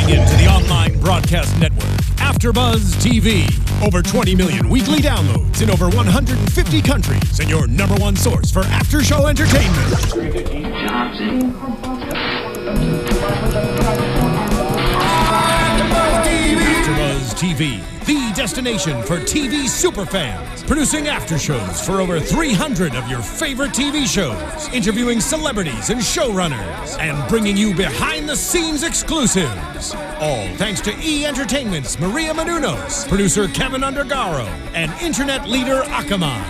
tuning in to the online broadcast network, AFTERBUZZ TV. Over 20 million weekly downloads in over 150 countries, and your number one source for after-show entertainment. AFTERBUZZ TV, the destination for TV superfans. Producing aftershows for over 300 of your favorite TV shows. Interviewing celebrities and showrunners. And bringing you behind-the-scenes exclusives. All thanks to E! Entertainment's Maria Menounos, producer Keven Undergaro, and internet leader Akamai.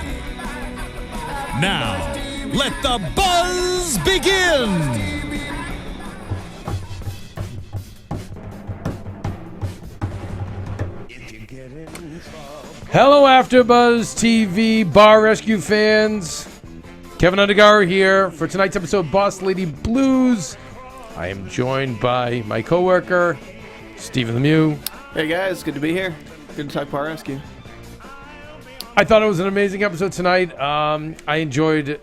Now, let the buzz begin! Hello, AFTERBUZZ TV Bar Rescue fans. Keven Undergaro here for tonight's episode, Boss Lady Blues. I am joined by my coworker, Stephen Lemieux. Hey guys, good to be here. Good to talk Bar Rescue. I thought it was an amazing episode tonight. I enjoyed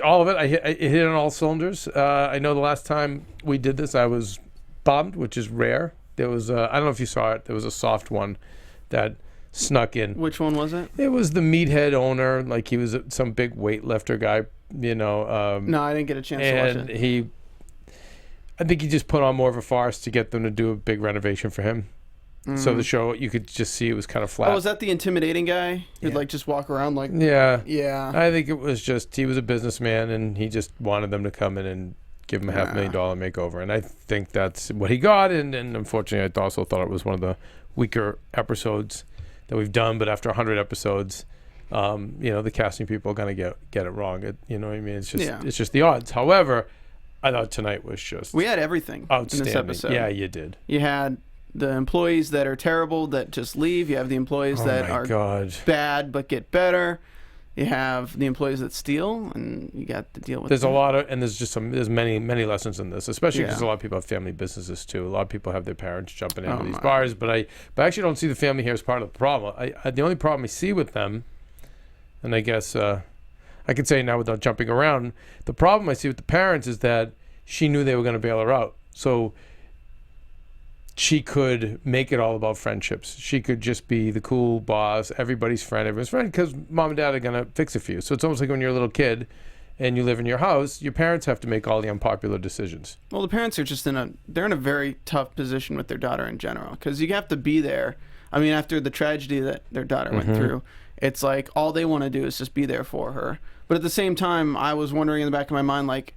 all of it. It hit on all cylinders. I know the last time we did this, I was bummed, which is rare. There was, I don't know if you saw it, there was a soft one that snuck in. Which one was it? It was the meathead owner, like he was some big weightlifter guy, you know. No, I didn't get a chance to watch it. And I think he just put on more of a farce to get them to do a big renovation for him. Mm-hmm. So the show, you could just see it was kind of flat. Oh, was that the intimidating guy who'd like just walk around like... Yeah. Yeah. I think it was just, he was a businessman and he just wanted them to come in and give him a $500,000 makeover. And I think that's what he got. And unfortunately, I also thought it was one of the weaker episodes that we've done, but after 100 episodes, you know, the casting people are going to get it wrong. You know what I mean? It's just the odds. However, I thought tonight was just... We had everything outstanding. In this episode. Yeah, you did. You had the employees that are terrible that just leave. You have the employees that are bad but get better. You have the employees that steal, and you got to deal with There's a lot of, and there's many lessons in this, especially because a lot of people have family businesses too. A lot of people have their parents jumping into these bars, but I actually don't see the family here as part of the problem. The only problem I see with them, and I guess I could say now without jumping around, the problem I see with the parents is that she knew they were going to bail her out. So she could make it all about friendships. She could just be the cool boss, everybody's friend, because mom and dad are going to fix it for you. So it's almost like when you're a little kid and you live in your house, your parents have to make all the unpopular decisions. Well, the parents are just they're in a very tough position with their daughter in general, because you have to be there. I mean, after the tragedy that their daughter went through, it's like all they want to do is just be there for her. But at the same time, I was wondering in the back of my mind, like,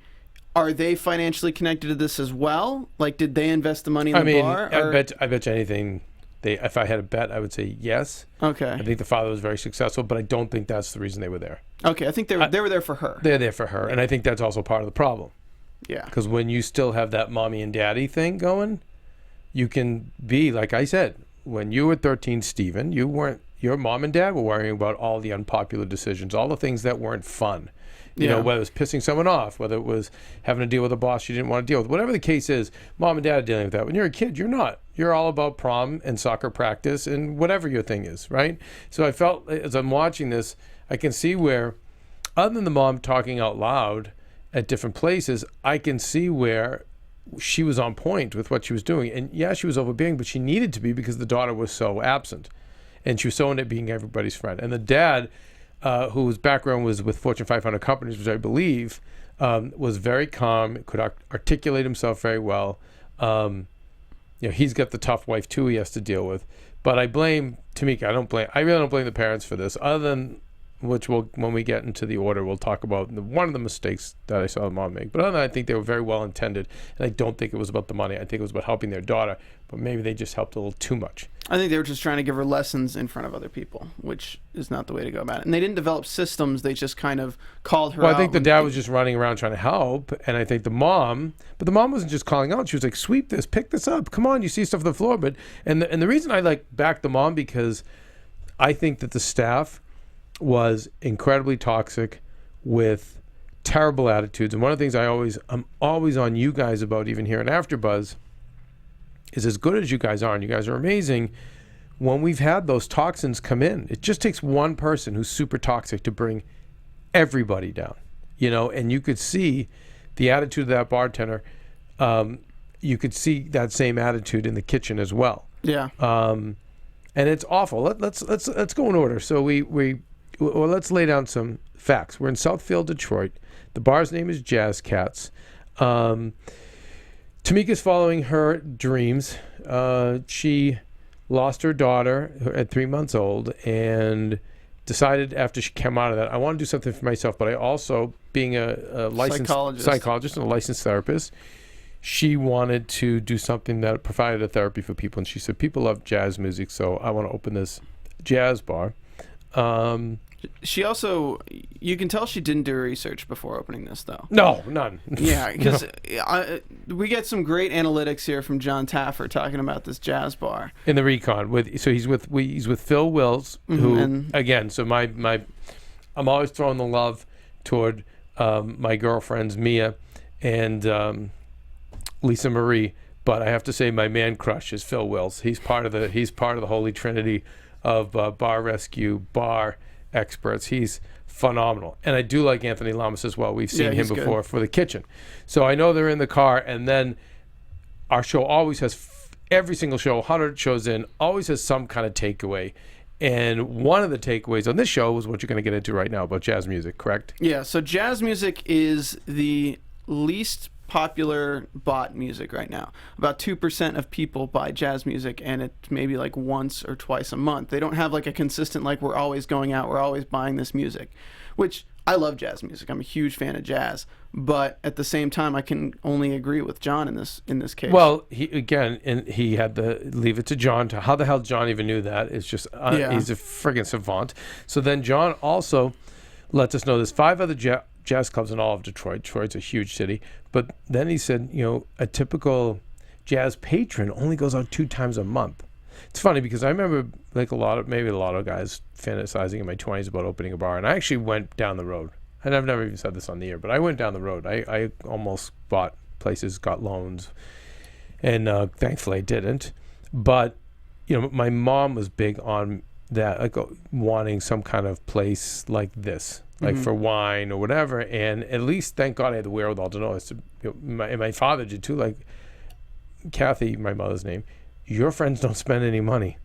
are they financially connected to this as well? Like, did they invest the money in the bar? I bet you anything. If I had a bet, I would say yes. Okay. I think the father was very successful, but I don't think that's the reason they were there. Okay, I think they were there for her. They're there for her, and I think that's also part of the problem. Yeah. Because when you still have that mommy and daddy thing going, you can be, like I said, when you were 13, Stephen, your mom and dad were worrying about all the unpopular decisions, all the things that weren't fun. You know, whether it was pissing someone off, whether it was having to deal with a boss you didn't want to deal with, whatever the case is, mom and dad are dealing with that. When you're a kid, you're not. You're all about prom and soccer practice and whatever your thing is, right? So I felt, as I'm watching this, I can see where, other than the mom talking out loud at different places, I can see where she was on point with what she was doing. And yeah, she was overbearing, but she needed to be because the daughter was so absent. And she was so into being everybody's friend. And the dad... whose background was with Fortune 500 companies, which I believe, was very calm, could articulate himself very well. You know, he's got the tough wife too he has to deal with. But I blame Tamika. I really don't blame the parents for this, other than which when we get into the order, we'll talk about one of the mistakes that I saw the mom make. But other than that, I think they were very well intended, and I don't think it was about the money. I think it was about helping their daughter, but maybe they just helped a little too much. I think they were just trying to give her lessons in front of other people, which is not the way to go about it. And they didn't develop systems. They just kind of called her out. Well, I think the dad was just running around trying to help, and I think the mom wasn't just calling out. She was like, sweep this, pick this up. Come on, you see stuff on the floor. But and the reason I back the mom, because I think that the staff was incredibly toxic with terrible attitudes. And one of the things I'm always on you guys about, even here in AfterBuzz, is as good as you guys are, and you guys are amazing, when we've had those toxins come in, it just takes one person who's super toxic to bring everybody down, you know. And you could see the attitude of that bartender you could see that same attitude in the kitchen as well. Yeah. And it's awful. Let's go in order. So let's lay down some facts. We're in Southfield, Detroit. The bar's name is Jazz Cats. Tamika's following her dreams. She lost her daughter at 3 months old and decided after she came out of that, I want to do something for myself, but I also, being a licensed psychologist and a licensed therapist, she wanted to do something that provided a therapy for people. And she said, people love jazz music, so I want to open this jazz bar. She also, you can tell she didn't do research before opening this, though. No, none. Yeah, because we get some great analytics here from John Taffer talking about this jazz bar in the recon. He's with Phil Wills, who again. So I'm always throwing the love toward my girlfriends Mia and Lisa Marie, but I have to say my man crush is Phil Wills. He's part of the holy trinity of Bar Rescue, bar experts. He's phenomenal. And I do like Anthony Lamas as well. We've seen him before for the kitchen. So I know they're in the car, and then our show always has, every single show, 100 shows in, always has some kind of takeaway. And one of the takeaways on this show was what you're going to get into right now about jazz music, correct? Yeah, so jazz music is the least popular bought music right now. About 2% of people buy jazz music, and it's maybe like once or twice a month. They don't have like a consistent, like, we're always going out, we're always buying this music, which I love jazz music. I'm a huge fan of jazz, but at the same time, I can only agree with John in this case. Well, he had to leave it to John to how the hell John even knew that. It's just he's a friggin' savant. So then John also lets us know there's 5 other jazz clubs in all of Detroit. Detroit's a huge city. But then he said, a typical jazz patron only goes out 2 times a month. It's funny because I remember like a lot of guys fantasizing in my 20s about opening a bar. And I actually went down the road. And I've never even said this on the air, but I went down the road. I almost bought places, got loans, and thankfully I didn't. But, my mom was big on that, like wanting some kind of place like this. Like for wine or whatever, and at least, thank God, I had the wherewithal to know. And my father did too. Like Kathy, my mother's name, your friends don't spend any money.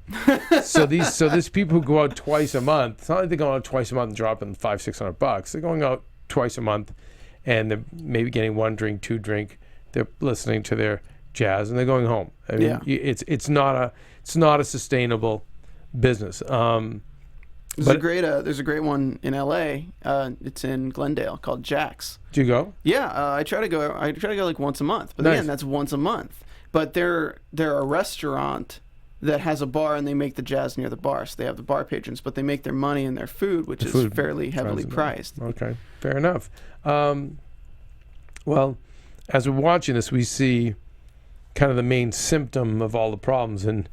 so these people who go out twice a month. It's not like they're going out twice a month and dropping $500-600. They're going out twice a month, and they're maybe getting 1 drink, 2 drink. They're listening to their jazz, and they're going home. I mean, it's not a sustainable business. There's a great one in LA. It's in Glendale called Jack's. Do you go? Yeah, I try to go like once a month. But again, that's once a month. But they're a restaurant that has a bar, and they make the jazz near the bar. So they have the bar patrons, but they make their money in their food, which is fairly heavily priced. Okay, fair enough. Well, as we're watching this, we see kind of the main symptom of all the problems in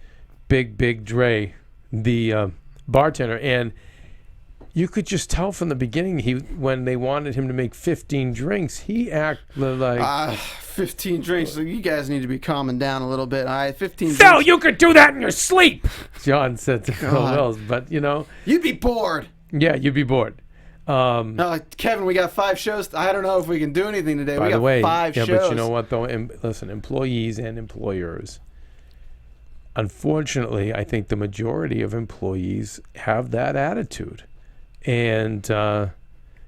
Big Dre, the bartender, and you could just tell from the beginning when they wanted him to make 15 drinks, he acted like 15 drinks. You guys need to be calming down a little bit. 15 Phil, drinks. you could do that in your sleep, John said to Phil Mills. But you'd be bored. Yeah, you'd be bored. No, Kevin, we got 5 shows. I don't know if we can do anything today. By the way, 5 shows. But you know what though? Listen, employees and employers. Unfortunately, I think the majority of employees have that attitude. And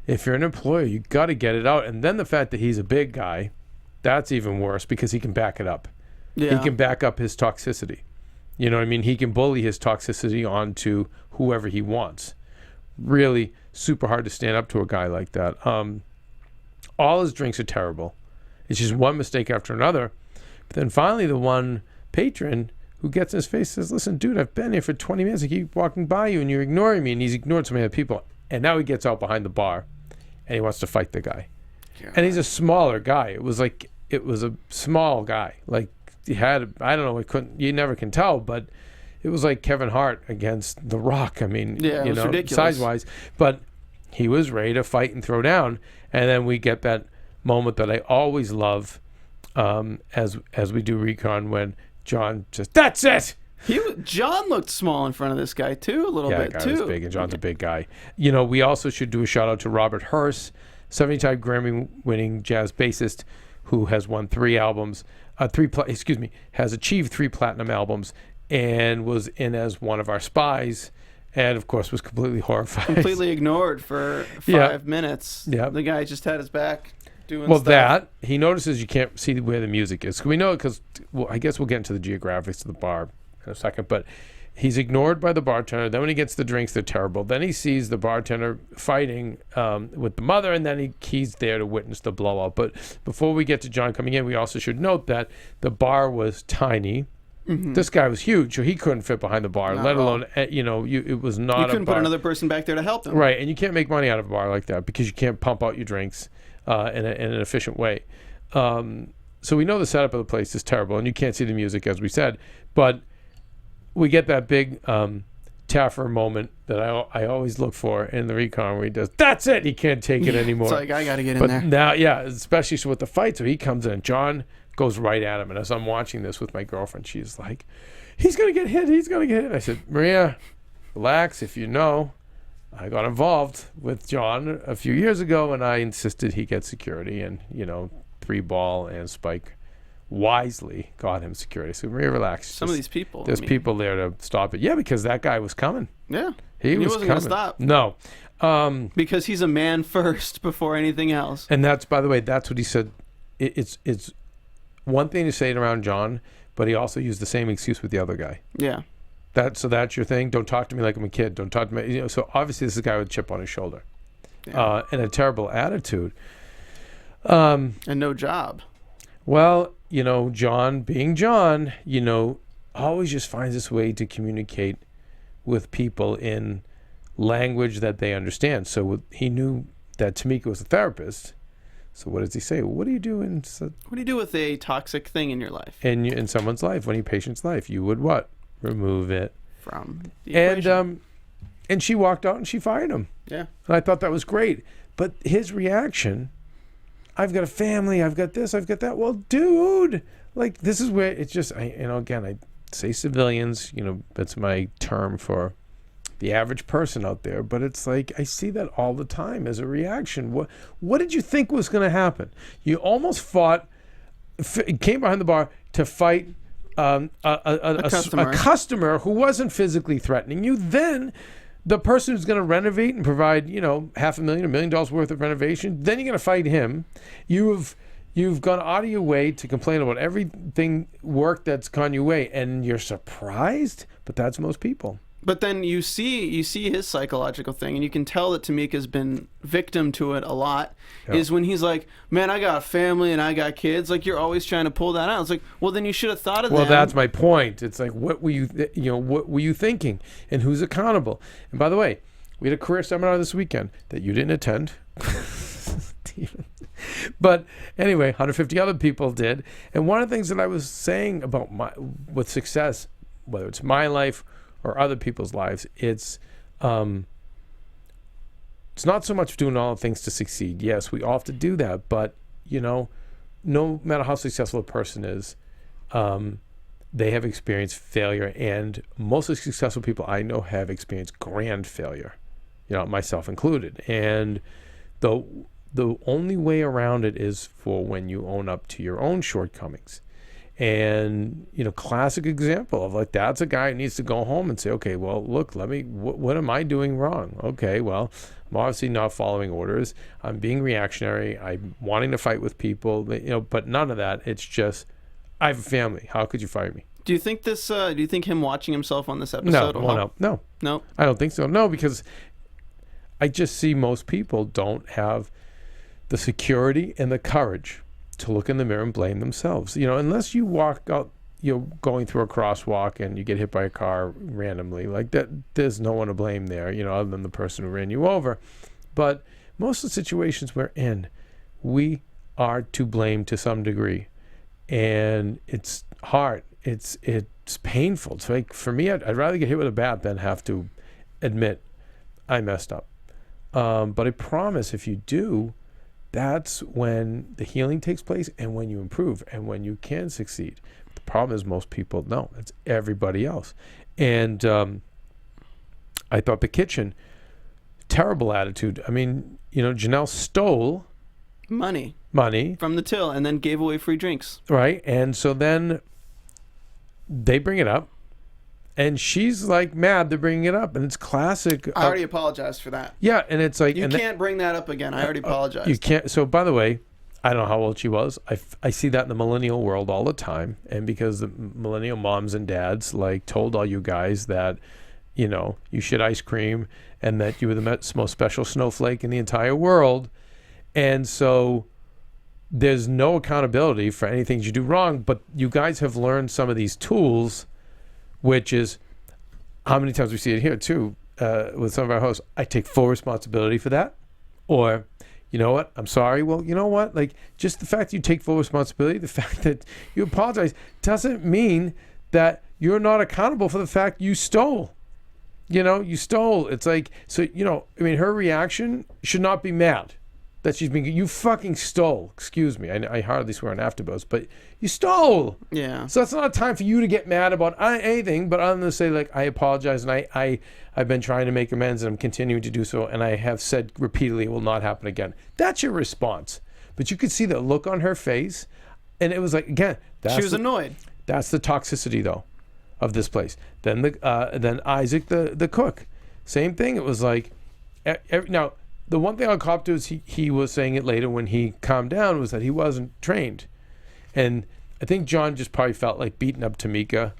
if you're an employer, you got to get it out. And then the fact that he's a big guy, that's even worse because he can back it up. Yeah. He can back up his toxicity. You know what I mean? He can bully his toxicity onto whoever he wants. Really super hard to stand up to a guy like that. All his drinks are terrible. It's just one mistake after another. But then finally the one patron who gets in his face says, listen, dude, I've been here for 20 minutes. I keep walking by you and you're ignoring me. And he's ignored so many other people. And now he gets out behind the bar and he wants to fight the guy. God. And he's a smaller guy. It was a small guy. Like he had, I don't know, you never can tell, but it was like Kevin Hart against The Rock. I mean, it was ridiculous. Size-wise. But he was ready to fight and throw down. And then we get that moment that I always love as we do recon when John just, that's it. John looked small in front of this guy too, a little bit guy too. Was big, and John's a big guy. We also should do a shout out to Robert Hurst, 70-time Grammy-winning jazz bassist who has won 3 albums. has achieved 3 platinum albums and was in as one of our spies, and of course was completely horrified. Completely ignored for 5 minutes. Yeah. The guy just had his back doing Well, stuff. that, he notices you can't see where the music is. We know it because, well, I guess we'll get into the geographics of the bar in a second, but he's ignored by the bartender. Then when he gets the drinks, they're terrible. Then he sees the bartender fighting with the mother, and then he's there to witness the blowout. But before we get to John coming in, we also should note that the bar was tiny. Mm-hmm. This guy was huge, so he couldn't fit behind the bar, let alone, it was not a bar. You couldn't put another person back there to help them. Right, and you can't make money out of a bar like that because you can't pump out your drinks in an efficient way. So we know the setup of the place is terrible, and you can't see the music, as we said. But we get that big Taffer moment that I always look for in the recon where he does, that's it, he can't take it anymore. It's like, I got to get in there. Now, especially with the fight. So he comes in, John goes right at him. And as I'm watching this with my girlfriend, she's like, he's going to get hit. He's going to get hit. I said, Maria, relax. If you know, I got involved with John a few years ago, and I insisted he get security. And, 3-ball and Spike wisely got him security. So Maria, relax. Some of these people. There's people there to stop it. Yeah, because that guy was coming. Yeah. He wasn't going to stop. No. Because he's a man first before anything else. And that's, by the way, that's what he said. It's one thing to say it around John, but he also used the same excuse with the other guy. Yeah. So that's your thing. Don't talk to me like I'm a kid. Don't talk to me. So obviously this is a guy with a chip on his shoulder, and a terrible attitude, and no job. Well, John being John, always just finds this way to communicate with people in language that they understand. So he knew that Tamika was a therapist. So what does he say? What do you do with a toxic thing in your life? In someone's life, any patient's life, you would what? Remove it from the equation. And she walked out and she fired him. Yeah. And I thought that was great. But his reaction, I've got a family, I've got this, I've got that. Well, dude, like this is where it's just, again, I say civilians, that's my term for the average person out there, but it's like I see that all the time as a reaction. What did you think was going to happen? You almost came behind the bar to fight a customer who wasn't physically threatening you. Then the person who's going to renovate and provide, $500,000, $1 million worth of renovation, then you're going to fight him. You've gone out of your way to complain about everything work that's gone your way, and you're surprised, but that's most people. But then you see his psychological thing, and you can tell that Tamika's been victim to it a lot, is when he's like, man, I got a family and I got kids. Like, you're always trying to pull that out. It's like, well, then you should have thought of that. Well, that's my point. It's like, what were you thinking? And who's accountable? And by the way, we had a career seminar this weekend that you didn't attend. But anyway, 150 other people did. And one of the things that I was saying about with success, whether it's my life or other people's lives, it's not so much doing all the things to succeed. Yes, we all have to do that, but no matter how successful a person is, they have experienced failure, and most of the successful people I know have experienced grand failure, myself included. And the only way around it is for when you own up to your own shortcomings. And, classic example of like, that's a guy who needs to go home and say, okay, well, look, what am I doing wrong? Okay, well, I'm obviously not following orders. I'm being reactionary. I'm wanting to fight with people, but none of that. It's just, I have a family. How could you fire me? Do you think him watching himself on this episode? No. I don't think so. No, because I just see most people don't have the security and the courage to look in the mirror and blame themselves. Unless you walk out, going through a crosswalk and you get hit by a car randomly, like that, there's no one to blame there, other than the person who ran you over. But most of the situations we're in, we are to blame to some degree. And it's hard. It's painful. It's like, for me, I'd rather get hit with a bat than have to admit I messed up. But I promise if you do, that's when the healing takes place and when you improve and when you can succeed. The problem is most people don't. It's everybody else. And I thought the kitchen, terrible attitude. I mean, Janelle stole money money from the till and then gave away free drinks. right? And so then they bring it up, and she's like mad they're bringing it up, and it's classic. I already apologized for that. Yeah, and it's like You can't bring that up again. I already apologized. You can't. So by the way, I don't know how old she was. I see that in the millennial world all the time, and because the millennial moms and dads like told all you guys that, you know, you should ice cream and that you were the most special snowflake in the entire world, and so there's no accountability for anything you do wrong. But you guys have learned some of these tools, which is how many times we see it here too with some of our hosts. I take full responsibility for that, or you know what? I'm sorry. Well, you know what? Like, just the fact that you take full responsibility, the fact that you apologize, doesn't mean that you're not accountable for the fact you stole. You know, you stole. It's like, so, you know, I mean, her reaction should not be mad that she's being, you fucking stole. Excuse me. I hardly swear on AFTERBUZZ, but you stole. Yeah. So it's not a time for you to get mad about anything, but other than to say, like, I apologize, and I've been trying to make amends, and I'm continuing to do so, and I have said repeatedly it will not happen again. That's your response. But you could see the look on her face, and it was like, again, She was annoyed. that's the toxicity, though, of this place. Then then Isaac, the cook, same thing. It was like, now, the one thing I'll cop to is he was saying it later when he calmed down was that he wasn't trained. And I think John just probably felt like beating up Tamika.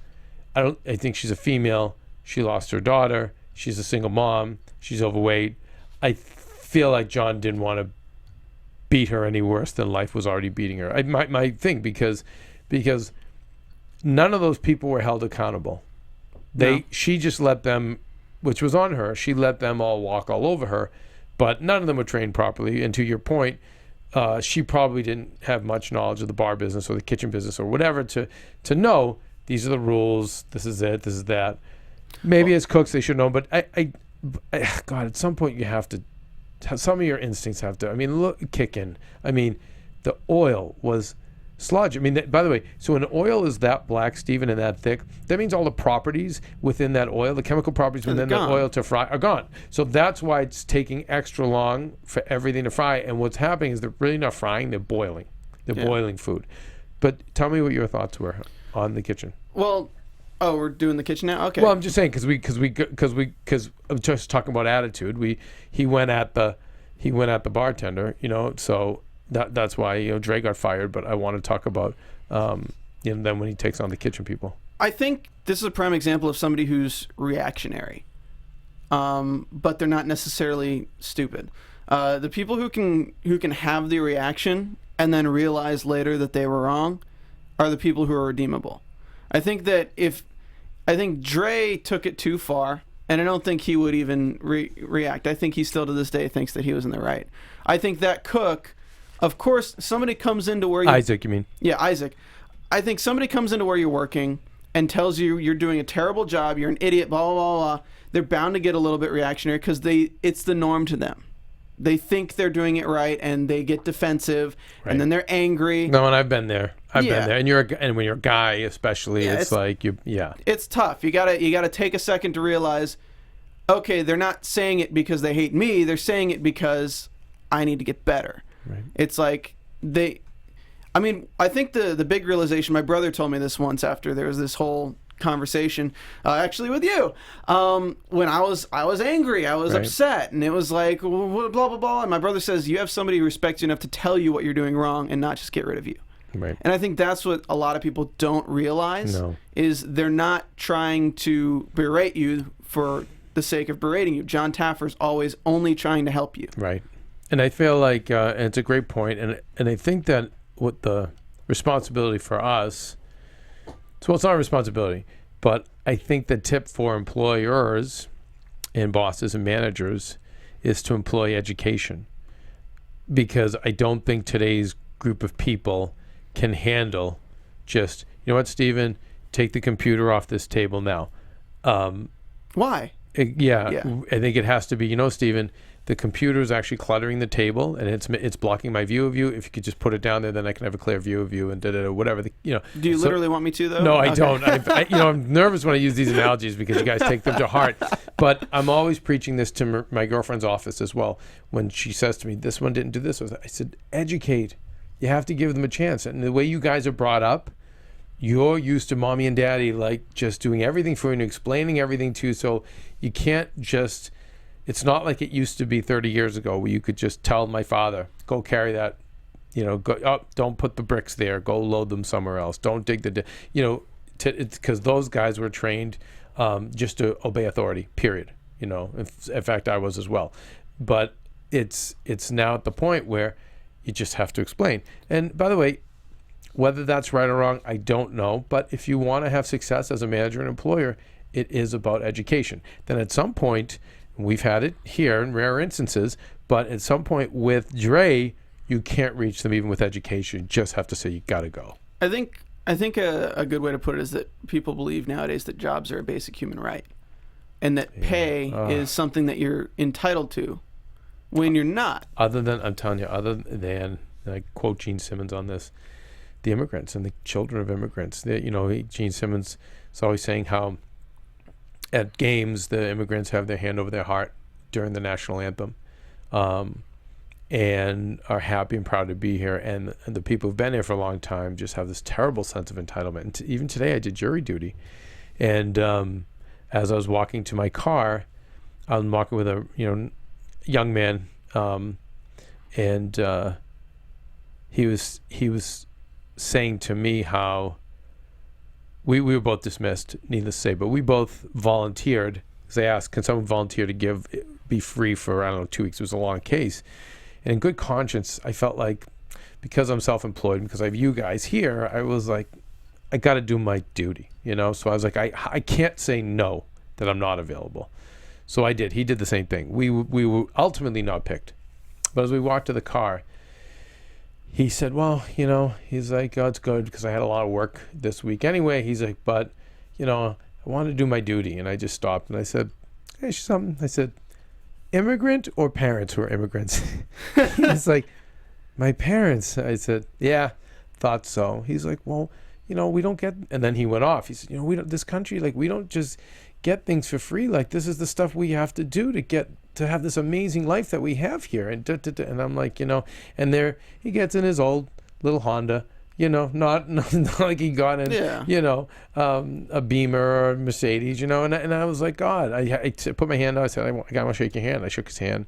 I think she's a female. She lost her daughter. She's a single mom. She's overweight. I feel like John didn't want to beat her any worse than life was already beating her. My thing, because none of those people were held accountable. She just let them, which was on her, she let them all walk all over her, but none of them were trained properly. And to your point, she probably didn't have much knowledge of the bar business or the kitchen business or whatever to know these are the rules, this is it, this is that. Maybe as cooks they should know, but I God, at some point you have to, some of your instincts have to, I mean, look, kick in. I mean, the oil was sludge. I mean, by the way, so when oil is that black, Stephen, and that thick, that means all the properties within that oil, the chemical properties within that oil to fry are gone. So that's why it's taking extra long for everything to fry. And what's happening is they're really not frying, they're boiling. They're boiling food. But tell me what your thoughts were on the kitchen. Well, we're doing the kitchen now? Okay. Well, I'm just saying, because I'm just talking about attitude. He went at the bartender, you know, so that's why, you know, Dre got fired, but I want to talk about you know, then when he takes on the kitchen people. I think this is a prime example of somebody who's reactionary, but they're not necessarily stupid. The people who can have the reaction and then realize later that they were wrong are the people who are redeemable. I think that I think Dre took it too far, and I don't think he would even react. I think he still to this day thinks that he was in the right. I think that cook, of course, somebody comes into where Isaac, you mean? Yeah, Isaac. I think somebody comes into where you're working and tells you you're doing a terrible job, you're an idiot, blah, blah, blah, blah. They're bound to get a little bit reactionary because it's the norm to them. They think they're doing it right, and they get defensive, and then they're angry. No, and I've been there. I've been there, and when you're a guy, especially, it's like It's tough. You gotta take a second to realize, okay, they're not saying it because they hate me. They're saying it because I need to get better. Right. It's like I mean, I think the big realization. My brother told me this once after there was this whole conversation, actually with you, when I was angry, I was upset, and it was like blah blah blah. And my brother says, you have somebody who respects you enough to tell you what you're doing wrong and not just get rid of you. Right. And I think that's what a lot of people don't realize is they're not trying to berate you for the sake of berating you. John Taffer's always only trying to help you. Right. And I feel like, and it's a great point, and I think that what the responsibility for us, so it's not a responsibility, but I think the tip for employers and bosses and managers is to employ education, because I don't think today's group of people can handle just, you know what, Stephen, take the computer off this table now. Why? I think it has to be, you know, Stephen, the computer is actually cluttering the table and it's blocking my view of you. If you could just put it down there, then I can have a clear view of you and whatever. Do you literally want me to though? No, I don't. I'm nervous when I use these analogies because you guys take them to heart. But I'm always preaching this to my girlfriend's office as well. When she says to me, "This one didn't do this," I said, "Educate. You have to give them a chance." And the way you guys are brought up, you're used to mommy and daddy like just doing everything for you and explaining everything to you. So you can't just. It's not like it used to be 30 years ago where you could just tell my father, go carry that, don't put the bricks there, go load them somewhere else. Don't dig because those guys were trained just to obey authority, period. In fact, I was as well. But it's now at the point where you just have to explain. And by the way, whether that's right or wrong, I don't know. But if you want to have success as a manager and employer, it is about education. Then at some point, we've had it here in rare instances, but at some point with Dre, you can't reach them even with education. You just have to say you got to go. I think a good way to put it is that people believe nowadays that jobs are a basic human right, and that pay is something that you're entitled to when you're not. I'm telling you, other than I quote Gene Simmons on this, the immigrants and the children of immigrants. Gene Simmons is always saying how at games, the immigrants have their hand over their heart during the national anthem, and are happy and proud to be here. And the people who've been here for a long time just have this terrible sense of entitlement. And even today, I did jury duty, and as I was walking to my car, I'm walking with a young man, and he was saying to me how. We were both dismissed, needless to say, but we both volunteered because they asked, can someone volunteer to be free for, 2 weeks? It was a long case. And in good conscience, I felt like because I'm self-employed, because I have you guys here, I was like, I got to do my duty, So I was like, I can't say no that I'm not available. So I did. He did the same thing. We were ultimately not picked. But as we walked to the car, he said, well, he's like, oh, it's good because I had a lot of work this week anyway. He's like, but, I want to do my duty. And I just stopped and I said, hey, something. I said, immigrant or parents who are immigrants? He's like, my parents. I said, yeah, thought so. He's like, well, we don't get, and then he went off. He said, we don't, this country, like, we don't just get things for free. Like, this is the stuff we have to do to have this amazing life that we have here. And and I'm like, and there he gets in his old little Honda, not like he got in, a Beamer or a Mercedes, and I was like, God, I put my hand out. I said, I want to shake your hand. I shook his hand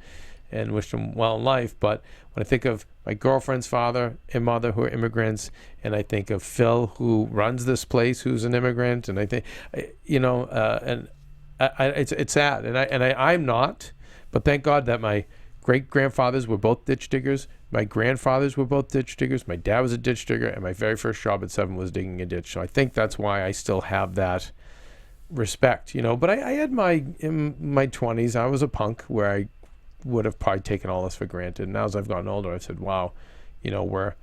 and wished him well in life. But when I think of my girlfriend's father and mother who are immigrants, and I think of Phil who runs this place, who's an immigrant, and I think, and it's sad, and I'm not. But thank God that my great-grandfathers were both ditch diggers. My grandfathers were both ditch diggers. My dad was a ditch digger, and my very first job at 7 was digging a ditch. So I think that's why I still have that respect, But I had in my 20s, I was a punk where I would have probably taken all this for granted. And now as I've gotten older, I've said, wow, we're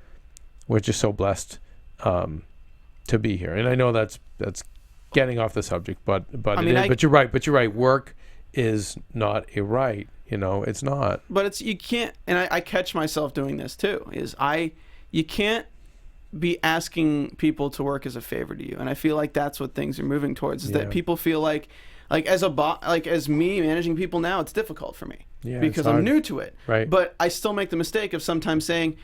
just so blessed to be here. And I know that's getting off the subject, but you're right. But you're right. Work is not a right, it's not. But you can't, and I catch myself doing this too, you can't be asking people to work as a favor to you. And I feel like that's what things are moving towards, is that people feel like as me managing people now, it's difficult for me because I'm new to it. Right. But I still make the mistake of sometimes saying,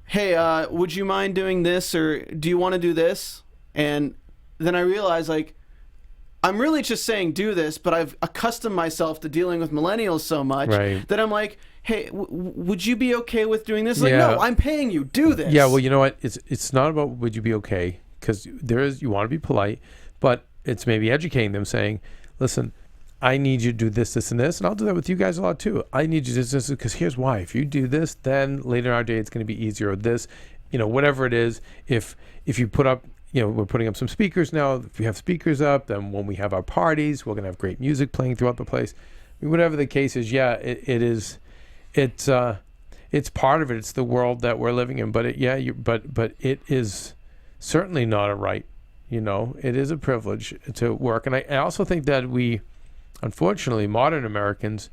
hey, would you mind doing this? Or do you want to do this? And then I realize, like, I'm really just saying do this, but I've accustomed myself to dealing with millennials so much that I'm like, hey, would you be okay with doing this? Like, no, I'm paying you. Do this. Yeah, well, you know what? It's not about would you be okay, because you want to be polite, but it's maybe educating them, saying, listen, I need you to do this, this, and this, and I'll do that with you guys a lot too. I need you to do this because here's why. If you do this, then later in our day it's going to be easier. Or this, whatever it is. If you put up, we're putting up some speakers now. If we have speakers up, then when we have our parties, we're going to have great music playing throughout the place. I mean, whatever the case is, it's part of it. It's the world that we're living in. But it is certainly not a right. It is a privilege to work. And I also think that we, unfortunately, modern Americans,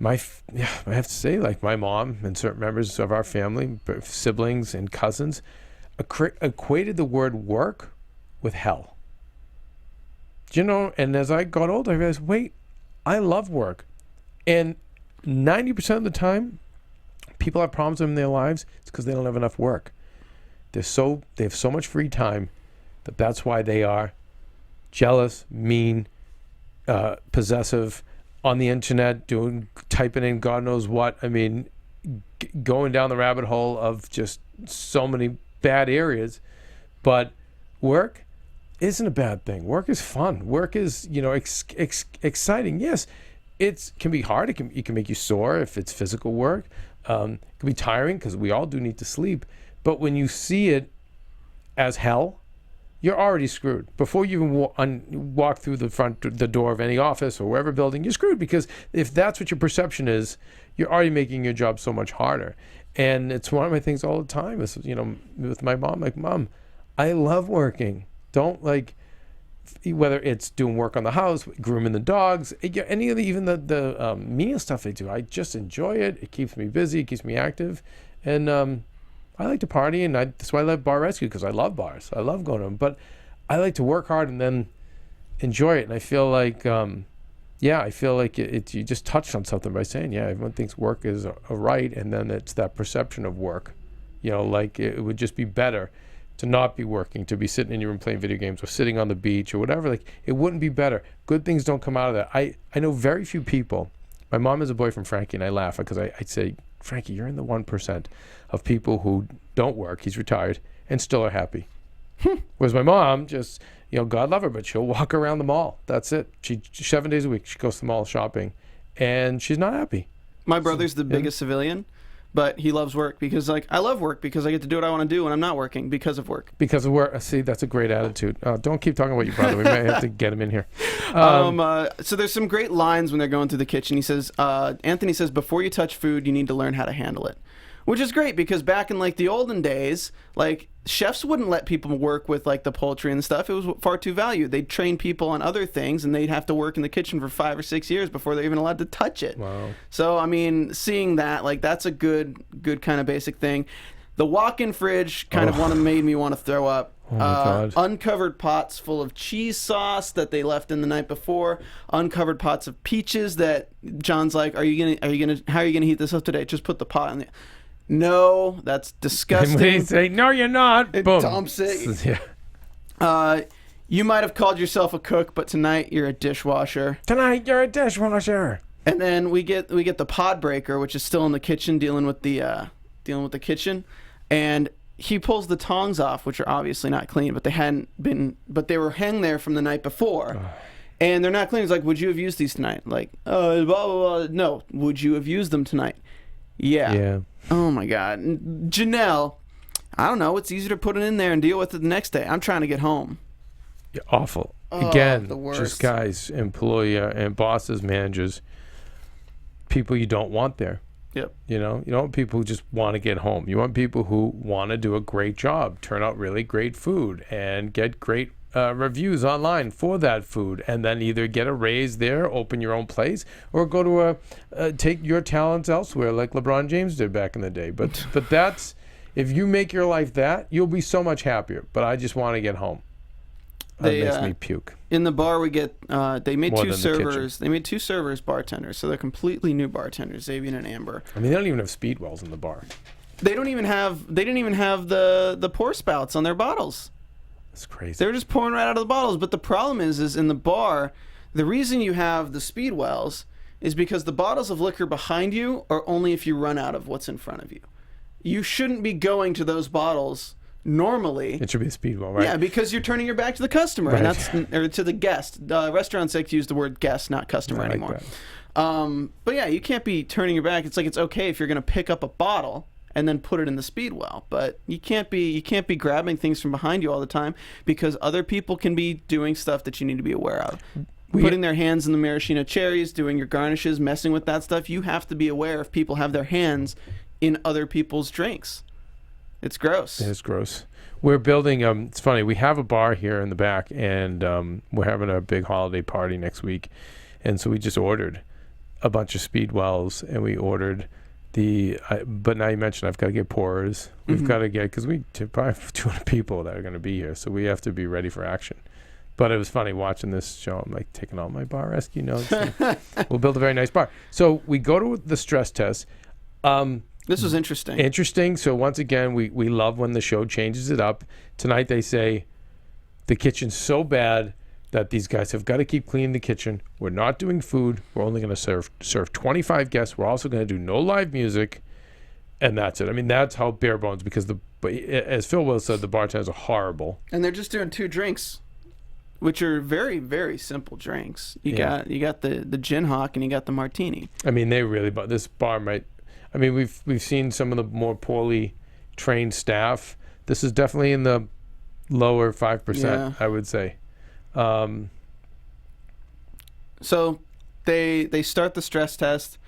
I have to say, like my mom and certain members of our family, siblings and cousins, equated the word work with hell. And as I got older, I realized, wait, I love work. And 90% of the time, people have problems in their lives. It's because they don't have enough work. They have so much free time that's why they are jealous, mean, possessive, on the internet, typing in God knows what. I mean, going down the rabbit hole of just so many bad areas. But work isn't a bad thing. Work is fun. Work is, exciting. Yes, it can be hard. It can make you sore if it's physical work. It can be tiring because we all do need to sleep. But when you see it as hell, you're already screwed. Before you even walk through the door of any office or wherever building, you're screwed, because if that's what your perception is, you're already making your job so much harder. And it's one of my things all the time is, with my mom, like, Mom, I love working. Don't whether it's doing work on the house, grooming the dogs, any of the menial stuff they do, I just enjoy it. It keeps me busy, it keeps me active. And I like to party, and that's why I love Bar Rescue, because I love bars. I love going to them. But I like to work hard and then enjoy it. And I feel like, you just touched on something by saying, everyone thinks work is a right, and then it's that perception of work. It would just be better to not be working, to be sitting in your room playing video games or sitting on the beach or whatever. It wouldn't be better. Good things don't come out of that. I know very few people. My mom has a boyfriend, Frankie, and I laugh because I'd say, Frankie, you're in the 1% of people who don't work. He's retired and still are happy. Whereas my mom just, God love her, but she'll walk around the mall. That's it. She 7 days a week, she goes to the mall shopping, and she's not happy. My brother's the biggest civilian, but he loves work because, I love work because I get to do what I want to do when I'm not working because of work. Because of work. See, that's a great attitude. Don't keep talking about your brother. We might have to get him in here. So there's some great lines when they're going through the kitchen. He says, Anthony says, before you touch food, you need to learn how to handle it. Which is great, because back in the olden days, chefs wouldn't let people work with the poultry and stuff. It was far too valued. They'd train people on other things, and they'd have to work in the kitchen for 5 or 6 years before they're even allowed to touch it. Wow. So seeing that, that's a good kind of basic thing. The walk-in fridge kind of made me want to throw up. Oh my God. Uncovered pots full of cheese sauce that they left in the night before. Uncovered pots of peaches that John's like, how are you gonna heat this up today? Just put the pot in there. No, that's disgusting. And when he say, no, you're not, it boom. Dumps it. Yeah. You might have called yourself a cook, but tonight you're a dishwasher. Tonight you're a dishwasher. And then we get the pod breaker, which is still in the kitchen dealing with the kitchen, and he pulls the tongs off, which are obviously not clean, but they were hanging there from the night before. And they're not clean. He's like, would you have used these tonight? Blah, blah, blah. No, would you have used them tonight? Yeah. Oh my God. Janelle, I don't know. It's easier to put it in there and deal with it the next day. I'm trying to get home. You're awful. Again, the worst. Just guys, employer and bosses, managers, people you don't want there. Yep. You don't want people who just want to get home. You want people who want to do a great job, turn out really great food, and get great reviews online for that food, and then either get a raise there, open your own place, or go to take your talents elsewhere, like LeBron James did back in the day. But that's, if you make your life that, you'll be so much happier. But I just want to get home. That makes me puke. In the bar, we get they made More two than the kitchen. servers. They made two servers bartenders, so they're completely new bartenders, Xavier and Amber. I mean, they don't even have speed wells in the bar. They didn't even have the pour spouts on their bottles. That's crazy. They were just pouring right out of the bottles. But the problem is in the bar, the reason you have the speed wells is because the bottles of liquor behind you are only if you run out of what's in front of you. You shouldn't be going to those bottles normally. It should be a speed well, right? Yeah, because you're turning your back to the customer, right. and or to the guest. Restaurants like to use the word guest, not customer anymore. But yeah, you can't be turning your back. It's it's okay if you're going to pick up a bottle and then put it in the speed well, but you can't be grabbing things from behind you all the time, because other people can be doing stuff that you need to be aware of. Putting their hands in the maraschino cherries, doing your garnishes, messing with that stuff. You have to be aware if people have their hands in other people's drinks. It's gross. It is gross. We're building, it's funny, we have a bar here in the back, and we're having a big holiday party next week, and so we just ordered a bunch of Speedwells, and we ordered but now you mentioned I've got to get pourers. We've got to get, because we probably have 200 people that are going to be here, so we have to be ready for action. But it was funny watching this show. I'm like taking all my bar rescue notes. We'll build a very nice bar. So we go to the stress test. This was interesting. Interesting. So once again, we love when the show changes it up. Tonight they say the kitchen's so bad that these guys have got to keep cleaning the kitchen. We're not doing food. We're only going to serve 25 guests. We're also going to do no live music, and that's it. I mean, that's how bare bones, because as Phil Will said, the bartenders are horrible. And they're just doing 2 drinks, which are very, very simple drinks. You got the gin hawk and you got the martini. I mean, this bar might. I mean, we've seen some of the more poorly trained staff. This is definitely in the lower 5%, I would say. So they start the stress test.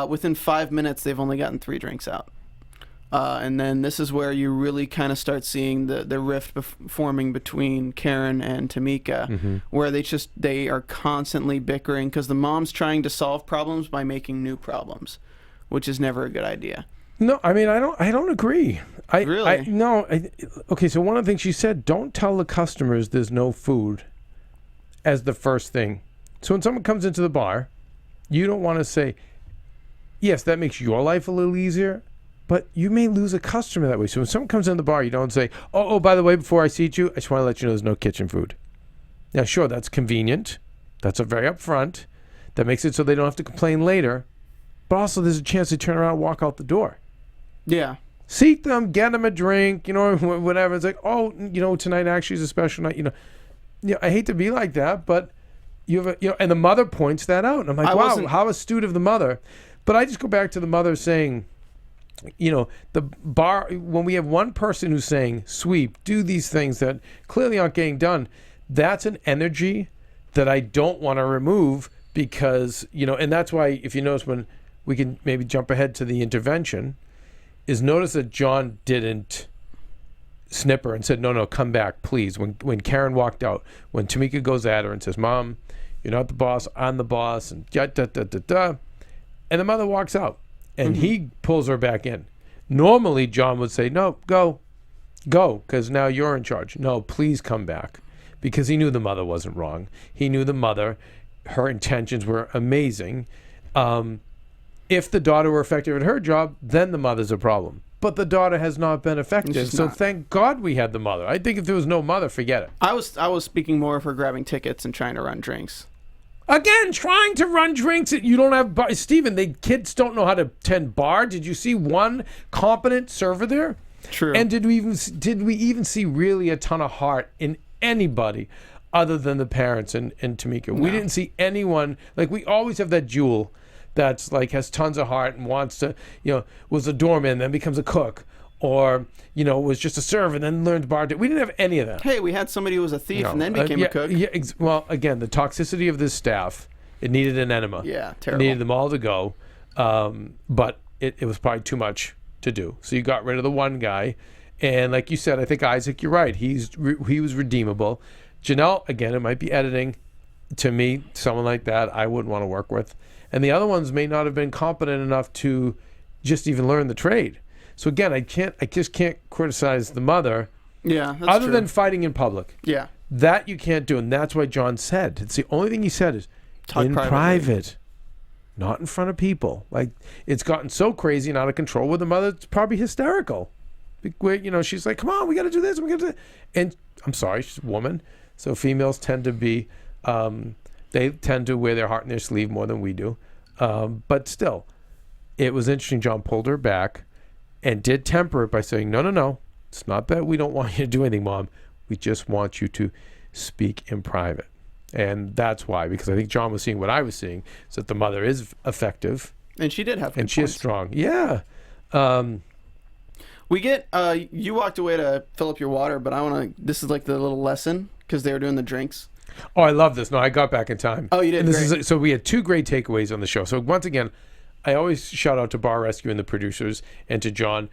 Within 5 minutes, they've only gotten 3 drinks out. And then this is where you really kind of start seeing the rift forming between Karen and Tamika, where they are constantly bickering because the mom's trying to solve problems by making new problems, which is never a good idea. No, I mean, I don't agree. Really? Okay, so one of the things she said, don't tell the customers there's no food as the first thing. So when someone comes into the bar, you don't want to say, yes, that makes your life a little easier, but you may lose a customer that way. So when someone comes in the bar, you don't say, oh, by the way, before I seat you, I just want to let you know there's no kitchen food. Now, sure, that's convenient. That's a very upfront. That makes it so they don't have to complain later. But also there's a chance to turn around and walk out the door. Yeah. Seat them, get them a drink, whatever. It's like, oh, tonight actually is a special night. I hate to be like that, but you have and the mother points that out. And I'm like, wow, how astute of the mother. But I just go back to the mother saying, the bar, when we have one person who's saying, sweep, do these things that clearly aren't getting done, that's an energy that I don't want to remove because, and that's why, if you notice, when we can maybe jump ahead to the intervention, is notice that John didn't snip her and said, no, come back, please. When Karen walked out, when Tamika goes at her and says, Mom, you're not the boss, I'm the boss, and da-da-da-da-da. And the mother walks out, and he pulls her back in. Normally, John would say, no, go, because now you're in charge. No, please come back, because he knew the mother wasn't wrong. He knew the mother, her intentions were amazing. If the daughter were effective at her job, then the mother's a problem. But the daughter has not been effective, so thank God we had the mother. I think if there was no mother, forget it. I was speaking more of her grabbing tickets and trying to run drinks. Again, trying to run drinks. You don't have Stephen. Kids don't know how to tend bar. Did you see one competent server there? True. And did we even see really a ton of heart in anybody other than the parents and Tamika? No. We didn't see anyone. Like, we always have that jewel that's like has tons of heart and wants to, was a doorman, then becomes a cook, or was just a server and then learned bartender. We didn't have any of that. Hey, we had somebody who was a thief and then became a cook. Yeah, well, again, the toxicity of this staff, it needed an enema. Yeah, terrible. It needed them all to go, but it was probably too much to do. So you got rid of the one guy, and like you said, I think Isaac, you're right. He was redeemable. Janelle, again, it might be editing. To me, someone like that, I wouldn't want to work with. And the other ones may not have been competent enough to just even learn the trade. So again, I just can't criticize the mother. Yeah, that's other true. than fighting in public. Yeah. That you can't do, and that's why John said. It's the only thing he said is talk in private, not in front of people. Like, it's gotten so crazy and out of control with the mother, it's probably hysterical. Where, she's like, come on, we got to do this, we got to do that. And I'm sorry, she's a woman, so females tend to be... they tend to wear their heart in their sleeve more than we do. But still, it was interesting. John pulled her back and did temper it by saying, no. It's not that we don't want you to do anything, Mom. We just want you to speak in private. And that's why, because I think John was seeing what I was seeing, is that the mother is effective. And she did have good And she points. is strong. Yeah. We get, you walked away to fill up your water, but this is like the little lesson, because they were doing the drinks. Oh, I love this. No, I got back in time. Oh, you did? And so we had 2 great takeaways on the show. So once again, I always shout out to Bar Rescue and the producers and to John.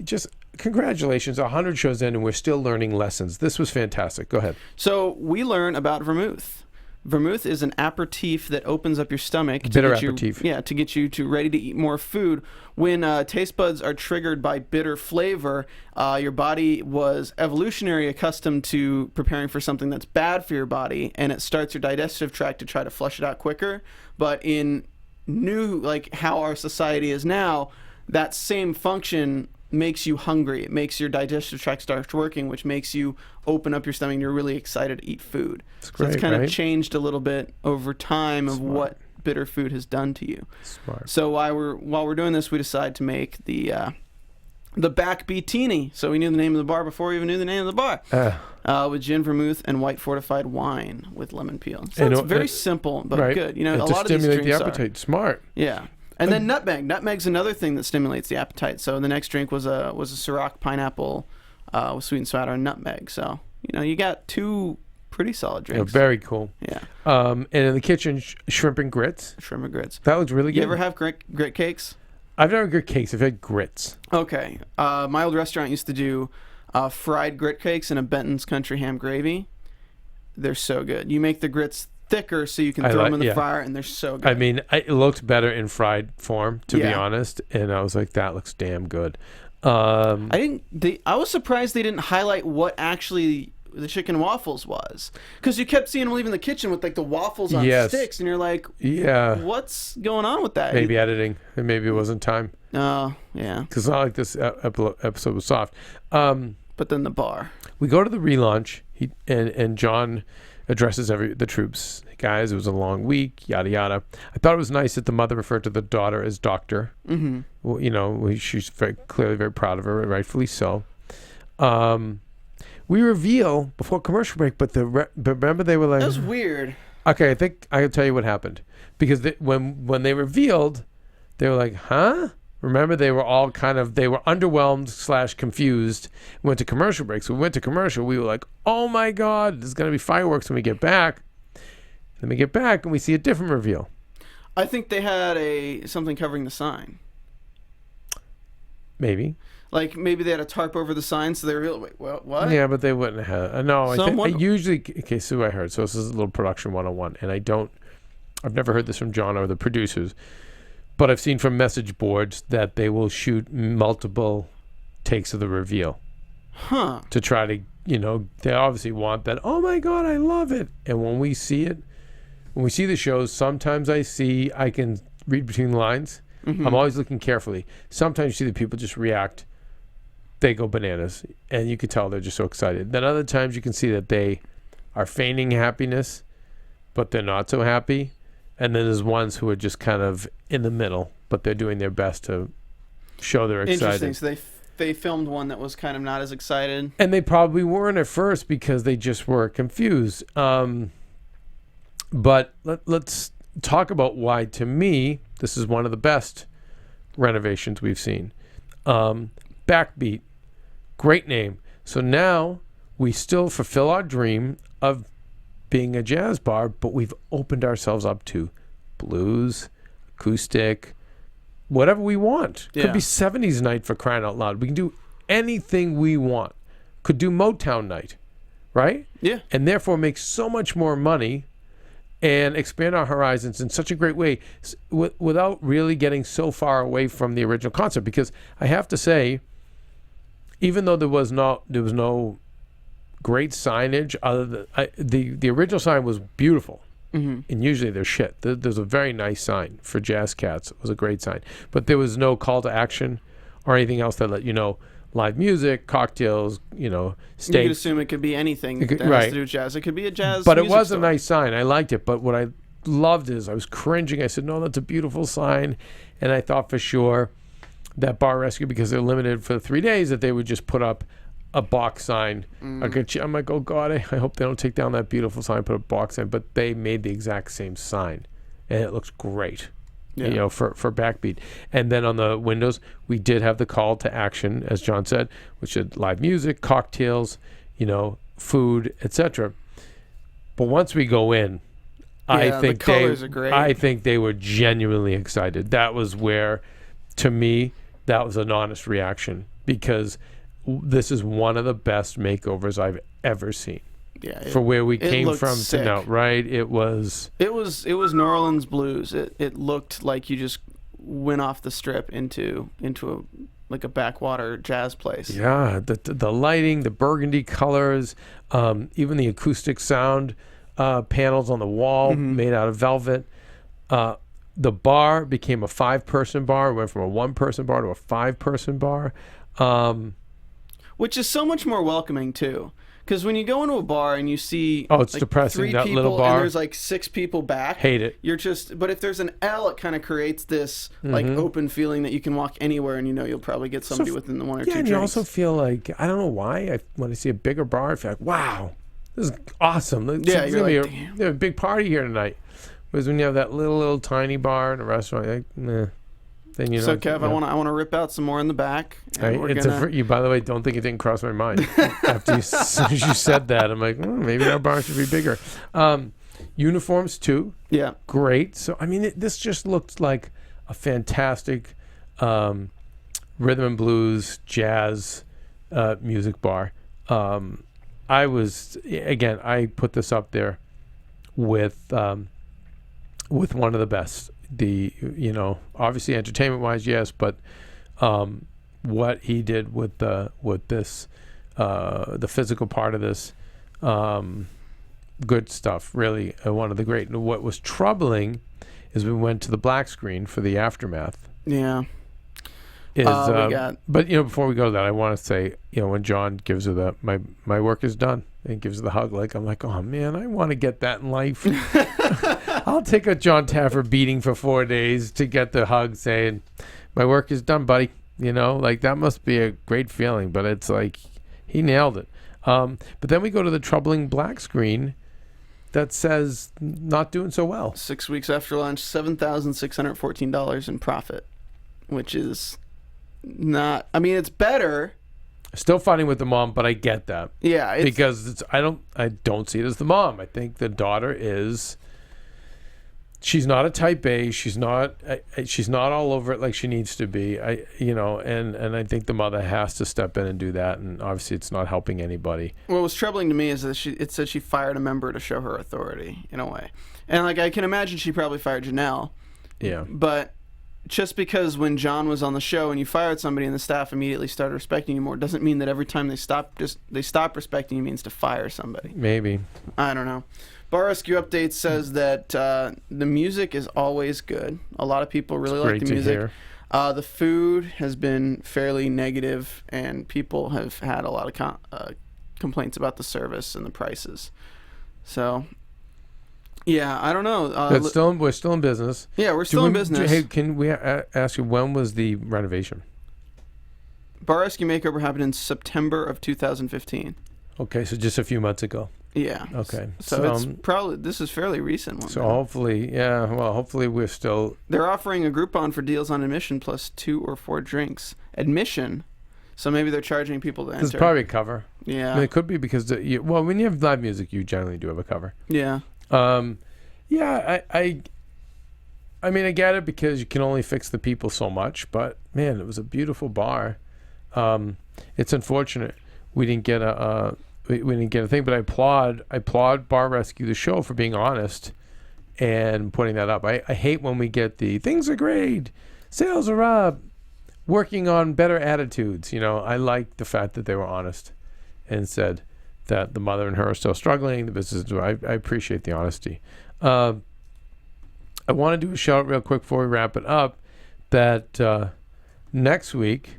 Just congratulations, 100 shows in and we're still learning lessons. This was fantastic. Go ahead. So we learn about vermouth. Vermouth is an aperitif that opens up your stomach. Bitter aperitif. To get you to ready to eat more food. When taste buds are triggered by bitter flavor, your body was evolutionary accustomed to preparing for something that's bad for your body, and it starts your digestive tract to try to flush it out quicker. But in new, like how our society is now, that same function makes you hungry. It makes your digestive tract start working, which makes you open up your stomach and you're really excited to eat food. Great, so it's kind right? of changed a little bit over time of what bitter food has done to you. Smart. So while we're doing this, we decided to make the Backbeatini. So we knew the name of the bar before we even knew the name of the bar. With gin, vermouth, and white fortified wine with lemon peel. So it's very simple but good. You know, a lot of these drinks the appetite. Smart. Yeah. And then nutmeg. Nutmeg's another thing that stimulates the appetite. So the next drink was a Ciroc pineapple with sweet and sour and nutmeg. So, you know, you got two pretty solid drinks. Very cool. Yeah. And in the kitchen, shrimp and grits. Shrimp and grits. That looks really good. You ever have grit cakes? I've never had grit cakes. I've had grits. Okay. My old restaurant used to do fried grit cakes in a Benton's Country Ham gravy. They're so good. You make the grits thicker so you can throw them in the fryer, and they're so good. I mean, it looked better in fried form, to be honest, and I was like, that looks damn good. I was surprised they didn't highlight what actually the chicken waffles was, because you kept seeing them leaving the kitchen with like the waffles on sticks, and you're like, what's going on with that? Maybe editing, and maybe it wasn't time. Oh, yeah. Because it's not like this episode was soft. But then the bar. We go to the relaunch, and John addresses the troops. Guys, it was a long week, yada yada. I thought it was nice that the mother referred to the daughter as doctor. Mm-hmm. Well, you know, she's clearly very proud of her, rightfully so. We reveal before commercial break, but remember they were like, that was weird. Okay, I think I can tell you what happened, because when they revealed, they were like, huh? Remember, they were all they were underwhelmed / confused. Went to commercial break. So we went to commercial. We were like, oh my God, there's going to be fireworks when we get back. Then we get back and we see a different reveal. I think they had something covering the sign. Maybe. Like maybe they had a tarp over the sign, so they revealed, wait, what? Yeah, but they wouldn't have. No, I think so I heard. So this is a little production 101. And I've never heard this from John or the producers. But I've seen from message boards that they will shoot multiple takes of the reveal. Huh. To try to, they obviously want that, oh my God, I love it. And when we see it, when we see the shows, sometimes I can read between the lines. Mm-hmm. I'm always looking carefully. Sometimes you see the people just react. They go bananas. And you can tell they're just so excited. Then other times you can see that they are feigning happiness, but they're not so happy. And then there's ones who are just kind of in the middle, but they're doing their best to show they're excited. Interesting. So they filmed one that was kind of not as excited. And they probably weren't at first because they just were confused. But let's talk about why, to me, this is one of the best renovations we've seen. Backbeat, great name. So now we still fulfill our dream of being a jazz bar, but we've opened ourselves up to blues, acoustic, whatever we want. Yeah. Could be 70s night, for crying out loud. We can do anything we want. Could do Motown night, right? Yeah. And therefore make so much more money and expand our horizons in such a great way without really getting so far away from the original concept. Because I have to say, even though there was no great signage, other than the original sign was beautiful. Mm-hmm. And usually they're shit. There's a very nice sign for Jazz Cats. It was a great sign. But there was no call to action or anything else that let you know live music, cocktails, steak. You could assume it could be anything that has to do with jazz. It could be a jazz But it music was store. a nice sign. I liked it. But what I loved is I was cringing. I said, no, that's a beautiful sign. And I thought for sure that Bar Rescue, because they're limited for 3 days, that they would just put up a box sign. I'm like, oh God, I hope they don't take down that beautiful sign, put a box sign. But they made the exact same sign. And it looks great. Yeah. For Backbeat. And then on the windows, we did have the call to action, as John said, which is live music, cocktails, food, etc. But once we go in, I think the colors are great. I think they were genuinely excited. That was where, to me, that was an honest reaction, because this is one of the best makeovers I've ever seen. Yeah, for where we came looked from sick. to now, right? It was New Orleans blues. It looked like you just went off the strip into a backwater jazz place. Yeah, the lighting, the burgundy colors, even the acoustic sound panels on the wall made out of velvet. The bar became a 5-person bar. It went from a 1-person bar to a 5-person bar. Which is so much more welcoming, too. Because when you go into a bar and you see it's depressing, 3 that people little bar. and there's like 6 people back. Hate it. But if there's an L, it kind of creates this like open feeling that you can walk anywhere and you'll probably get somebody within the 1 or 2 Yeah, and drinks. you also feel like, I don't know why, when I see a bigger bar, I feel like, wow, this is awesome. Yeah, It's you're gonna like, be a big party here tonight. Whereas when you have that little tiny bar in a restaurant, you're like, nah. Then you know. So Kev, I want to rip out some more in the back. And Right? You, by the way, don't think it didn't cross my mind. After as soon as you said that, I'm like, maybe our bar should be bigger. Uniforms too. Yeah. Great. So I mean, this just looked like a fantastic rhythm and blues, jazz music bar. I put this up there with one of the best. Obviously entertainment-wise, yes, but what he did with this, the physical part of this, good stuff. Really, one of the great. And what was troubling is we went to the black screen for the aftermath. Yeah. But before we go to that, I want to say, when John gives her my work is done, and gives her the hug, I'm like, oh man, I want to get that in life. I'll take a John Taffer beating for 4 days to get the hug saying, my work is done, buddy. That must be a great feeling, but it's like he nailed it. But then we go to the troubling black screen that says not doing so well. 6 weeks after launch, $7,614 in profit, which is not, I mean, it's better. Still fighting with the mom, but I get that. Yeah, because I don't see it as the mom. I think the daughter is. She's not a type A. She's not all over it like she needs to be. And I think the mother has to step in and do that. And obviously, it's not helping anybody. What was troubling to me is that it said she fired a member to show her authority in a way, and I can imagine she probably fired Janelle. Yeah. But just because when John was on the show and you fired somebody and the staff immediately started respecting you more doesn't mean that every time they stop respecting you means to fire somebody. Maybe. I don't know. Bar Rescue Update says that the music is always good. A lot of people really like the music. The food has been fairly negative, and people have had a lot of complaints about the service and the prices. So, yeah, I don't know. We're still in business. Yeah, we're still in business. Hey, can we ask you, when was the renovation? Bar Rescue makeover happened in September of 2015. Okay, so just a few months ago. Yeah. Okay. So it's probably, this is fairly recent one. So hopefully we're still. They're offering a Groupon for deals on admission plus 2 or 4 drinks. Admission. So maybe they're charging people to enter. There's probably a cover. Yeah. I mean, it could be because when you have live music, you generally do have a cover. Yeah. Yeah. I mean, I get it because you can only fix the people so much, but man, it was a beautiful bar. It's unfortunate we didn't get a thing, but I applaud Bar Rescue, the show, for being honest and putting that up. I hate when we get the things are great, sales are up, working on better attitudes. I like the fact that they were honest and said that the mother and her are still struggling. The business, I appreciate the honesty. I want to do a shout out real quick before we wrap it up that next week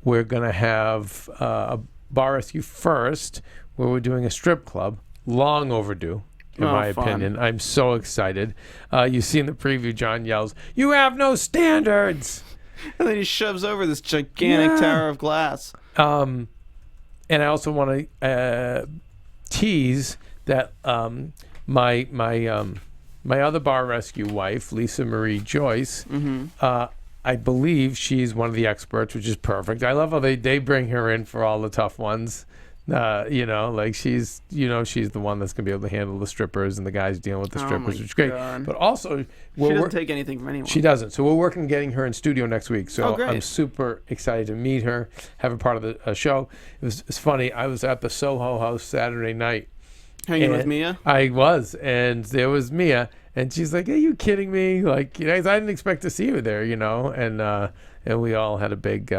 we're going to have a Bar Rescue first, where we're doing a strip club. Long overdue, in my opinion. I'm so excited. You see in the preview, John yells, "You have no standards!" And then he shoves over this gigantic tower of glass. And I also want to tease that my other Bar Rescue wife, Lisa Marie Joyce, I believe she's one of the experts, which is perfect. I love how they bring her in for all the tough ones. She's the one that's going to be able to handle the strippers and the guys dealing with the strippers, which is great. God. But also, she doesn't take anything from anyone. She doesn't. So we're working on getting her in studio next week. So great. I'm super excited to meet her, have her part of the show. It's funny. I was at the Soho House Saturday night, Hanging with Mia? I was, and there was Mia, and she's like, "Are you kidding me? Like, I didn't expect to see you there, And we all had a big,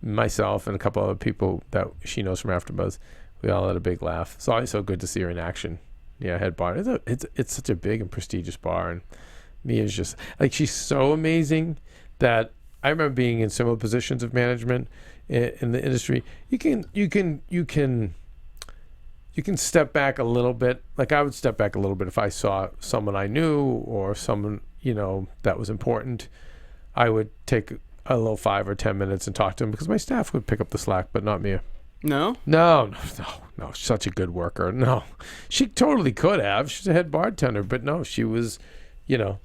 myself and a couple other people that she knows from AfterBuzz. We all had a big laugh. It's always so good to see her in action. Yeah, head bar. It's such a big and prestigious bar, and Mia's just like, she's so amazing that I remember being in similar positions of management in the industry. You can step back a little bit. Like, I would step back a little bit if I saw someone I knew or someone, that was important. I would take a little 5 or 10 minutes and talk to them because my staff would pick up the slack, but not Mia. No, such a good worker. No, she totally could have. She's a head bartender, but no, she was,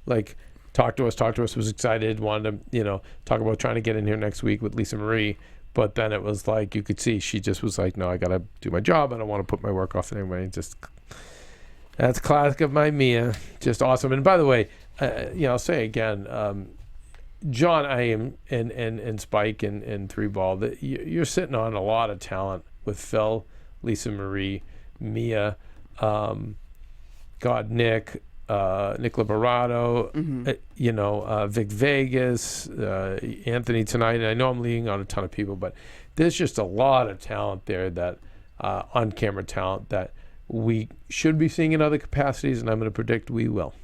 like, talk to us, was excited, wanted to, talk about trying to get in here next week with Lisa Marie. But then it was like, you could see she just was like, no, I got to do my job. I don't want to put my work off anyway. That's classic of my Mia. Just awesome. And by the way, I'll say again, John, I am, and Spike and Three Ball, that you're sitting on a lot of talent with Phil, Lisa Marie, Mia, Nick Liberato, Vic Vegas, Anthony tonight. And I know I'm leading on a ton of people, but there's just a lot of talent there, that on-camera talent that we should be seeing in other capacities, and I'm going to predict we will.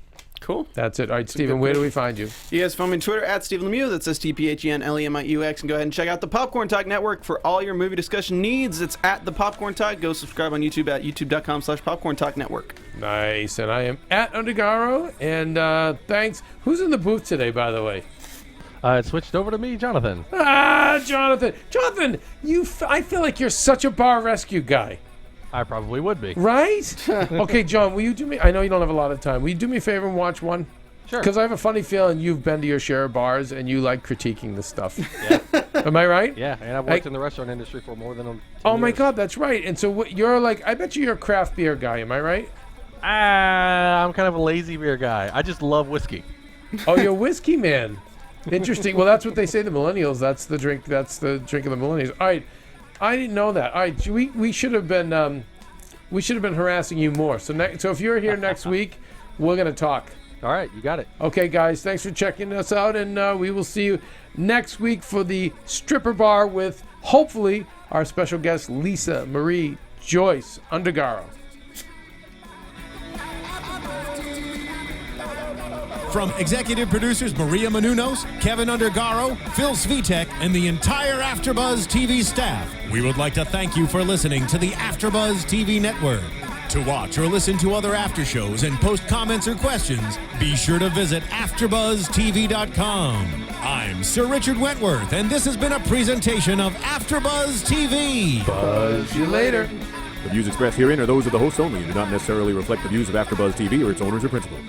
Cool. That's it. All right, Stephen, where do we find you? You guys find me on Twitter at Stephen Lemieux. That's StephenLemieux. And go ahead and check out the Popcorn Talk Network for all your movie discussion needs. It's at the Popcorn Talk. Go subscribe on YouTube at youtube.com/Popcorn Talk Network. Nice. And I am at Undergaro. And thanks. Who's in the booth today, by the way? It switched over to me, Jonathan. Jonathan. Jonathan, I feel like you're such a Bar Rescue guy. I probably would be. Right? Okay, John, will you do me... I know you don't have a lot of time. Will you do me a favor and watch one? Sure. Because I have a funny feeling you've been to your share of bars and you like critiquing this stuff. Yeah. Am I right? Yeah, and I've worked in the restaurant industry for more than 10 Oh, my years. God, that's right. And so you're like... I bet you're a craft beer guy. Am I right? I'm kind of a lazy beer guy. I just love whiskey. Oh, you're a whiskey man. Interesting. Well, that's what they say, the millennials. That's the drink of the millennials. All right. I didn't know that. All right. We should have been... We should have been harassing you more. So if you're here next week, we're going to talk. All right, you got it. Okay, guys, thanks for checking us out, and we will see you next week for the stripper bar with, hopefully, our special guest, Lisa Marie Joyce Undergaro. From executive producers Maria Menounos, Keven Undergaro, Phil Svitek, and the entire AfterBuzz TV staff, we would like to thank you for listening to the AfterBuzz TV network. To watch or listen to other after shows and post comments or questions, be sure to visit AfterBuzzTV.com. I'm Sir Richard Wentworth, and this has been a presentation of AfterBuzz TV. Buzz you later. The views expressed herein are those of the hosts only and do not necessarily reflect the views of AfterBuzz TV or its owners or principals.